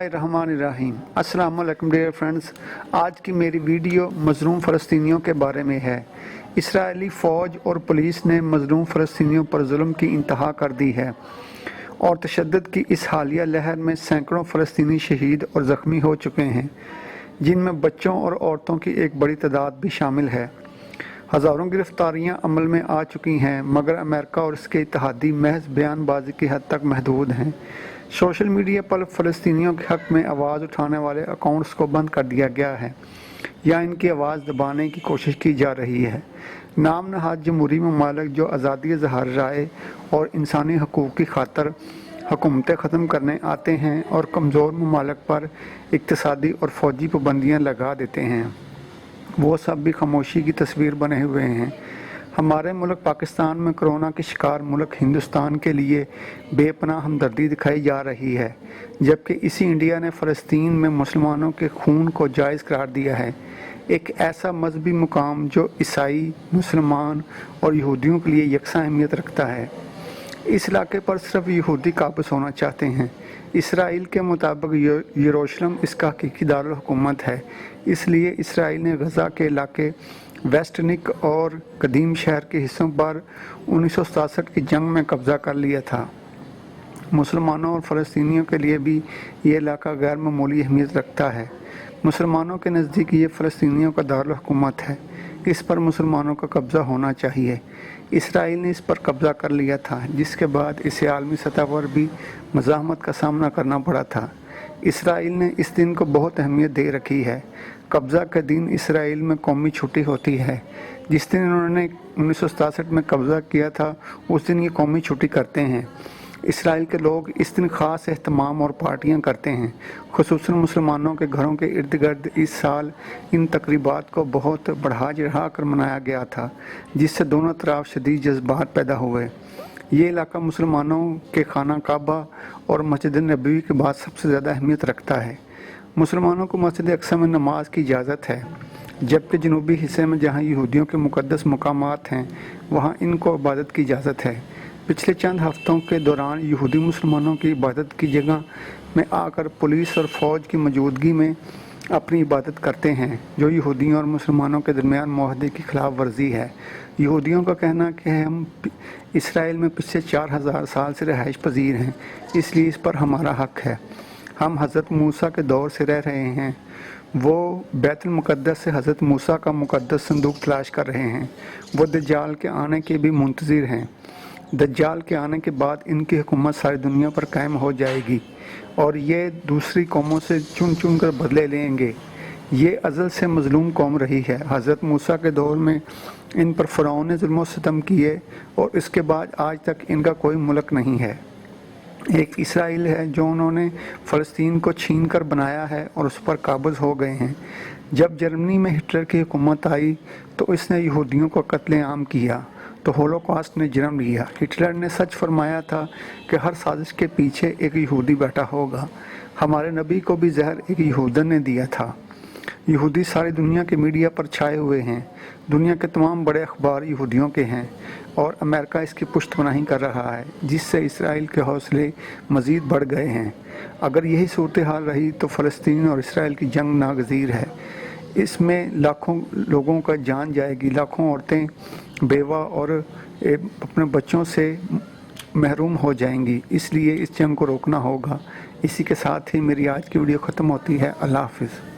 रहमानिर्रहीम। अस्सलाम वालेकुम dear friends, आज की मेरी वीडियो मज़लूम फ़लस्तीनियों के बारे में है। इसराइली फ़ौज और पुलिस ने मज़लूम फ़लस्तीनियों पर जुल्म की इंतहा कर दी है और तशद्दुद की इस हालिया लहर में सैकड़ों फ़लस्तीनी शहीद और ज़ख्मी हो चुके हैं, जिनमें बच्चों और औरतों की एक बड़ी तादाद भी शामिल है। हज़ारों गिरफ्तारियां अमल में आ चुकी हैं, मगर अमेरिका और इसके इत्तेहादी महज बयानबाजी की हद तक महदूद हैं। सोशल मीडिया पर फ़लस्तीनियों के हक़ में आवाज़ उठाने वाले अकाउंट्स को बंद कर दिया गया है या इनकी आवाज़ दबाने की कोशिश की जा रही है। नाम नहाद जमहूरी ममालिक जो आज़ादी इज़हार राय और इंसानी हकूक़ की खातर हुकूमतें ख़त्म करने आते हैं और कमज़ोर ममालिक पर इक़्तिसादी और फ़ौजी पाबंदियाँ लगा देते हैं, वो सब भी खामोशी की तस्वीर बने हुए हैं। हमारे मुल्क पाकिस्तान में कोरोना के शिकार मुल्क हिंदुस्तान के लिए बेपनाह हमदर्दी दिखाई जा रही है, जबकि इसी इंडिया ने फ़लस्तीन में मुसलमानों के खून को जायज़ करार दिया है, एक ऐसा मजहबी मुकाम जो ईसाई, मुसलमान और यहूदियों के लिए यकसा अहमियत रखता है। इस इलाके पर सिर्फ यहूदी काबिज होना चाहते हैं। इसराइल के मुताबिक यरूशलेम इसका हकीकी दारुल हुकूमत है, इसलिए इसराइल ने गज़ा के इलाके वेस्ट निक और कदीम शहर के हिस्सों पर 1967 की जंग में कब्ज़ा कर लिया था। मुसलमानों और फ़लस्तीनियों के लिए भी ये इलाका गैर मामूली अहमियत रखता है। मुसलमानों के नज़दीक ये फ़लस्तीनियों का दारुल हुकूमत है, इस पर मुसलमानों का कब्ज़ा होना चाहिए। इसराइल ने इस पर कब्ज़ा कर लिया था, जिसके बाद इसे आलमी सतह पर भी मज़ाहमत का सामना करना पड़ा था। इसराइल ने इस दिन को बहुत अहमियत दे रखी है। कब्ज़ा के दिन इसराइल में कौमी छुट्टी होती है। जिस दिन इन्होंने 1967 में कब्ज़ा किया था, उस दिन ये कौमी छुट्टी करते हैं। इसराइल के लोग इस दिन ख़ास एहतमाम और पार्टियां करते हैं। खुसूसन मुसलमानों के घरों के इर्द गिर्द इस साल इन तकरीबात को बहुत बढ़ा चढ़ा कर मनाया गया था, जिससे दोनों तरफ शदीद जज्बात पैदा हुए। ये इलाका मुसलमानों के खाना काबा और मस्जिद नबवी के बाद सबसे ज़्यादा अहमियत रखता है। मुसलमानों को मस्जिद अक्सा में नमाज की इजाज़त है, जबकि जनूबी हिस्से में जहाँ यहूदियों के मुक़द्दस मकामात हैं, वहाँ इनको इबादत की इजाज़त है। पिछले चंद हफ्तों के दौरान यहूदी मुसलमानों की इबादत की जगह में आकर पुलिस और फ़ौज की मौजूदगी में अपनी इबादत करते हैं, जो यहूदियों और मुसलमानों के दरमियान मुआहदे की खिलाफ वर्जी है। यहूदियों का कहना कि हम इसराइल में पिछले 4000 साल से रहाइश पजीर हैं, इसलिए इस पर हमारा हक़ है। हम हज़रत मूसा के दौर से रह रहे हैं। वो बैतुल मुक़द्दस से हज़रत मूसा का मुक़द्दस संदूक तलाश कर रहे हैं। वो दज्जाल के आने के भी मुंतज़िर हैं। दज्जाल के आने के बाद इनकी हुकूमत सारी दुनिया पर कायम हो जाएगी और ये दूसरी कौमों से चुन चुन कर बदले लेंगे। ये अज़ल से मज़लूम कौम रही है। हज़रत मूसा के दौर में इन पर फ़िरौन ने जुल्म व सितम किए और इसके बाद आज तक इनका कोई मुल्क नहीं है। एक इसराइल है जो उन्होंने फ़लस्तीन को छीन कर बनाया है और उस पर काबिज़ हो गए हैं। जब जर्मनी में हिटलर की हुकूमत आई तो इसने यहूदियों को कत्लेआम किया, तो होलोकॉस्ट ने जन्म लिया। हिटलर ने सच फरमाया था कि हर साजिश के पीछे एक यहूदी बैठा होगा। हमारे नबी को भी जहर एक यहूदन ने दिया था। यहूदी सारी दुनिया के मीडिया पर छाए हुए हैं। दुनिया के तमाम बड़े अखबार यहूदियों के हैं और अमेरिका इसकी पुष्टपनाही कर रहा है, जिससे इसराइल के हौसले मज़ीद बढ़ गए हैं। अगर यही सूरत हाल रही तो फ़लस्तीन और इसराइल की जंग नागज़ीर है। इसमें लाखों लोगों का जान जाएगी, लाखों औरतें बेवा और अपने बच्चों से महरूम हो जाएंगी। इसलिए इस जंग को रोकना होगा। इसी के साथ ही मेरी आज की वीडियो ख़त्म होती है। अल्लाह हाफ़िज़।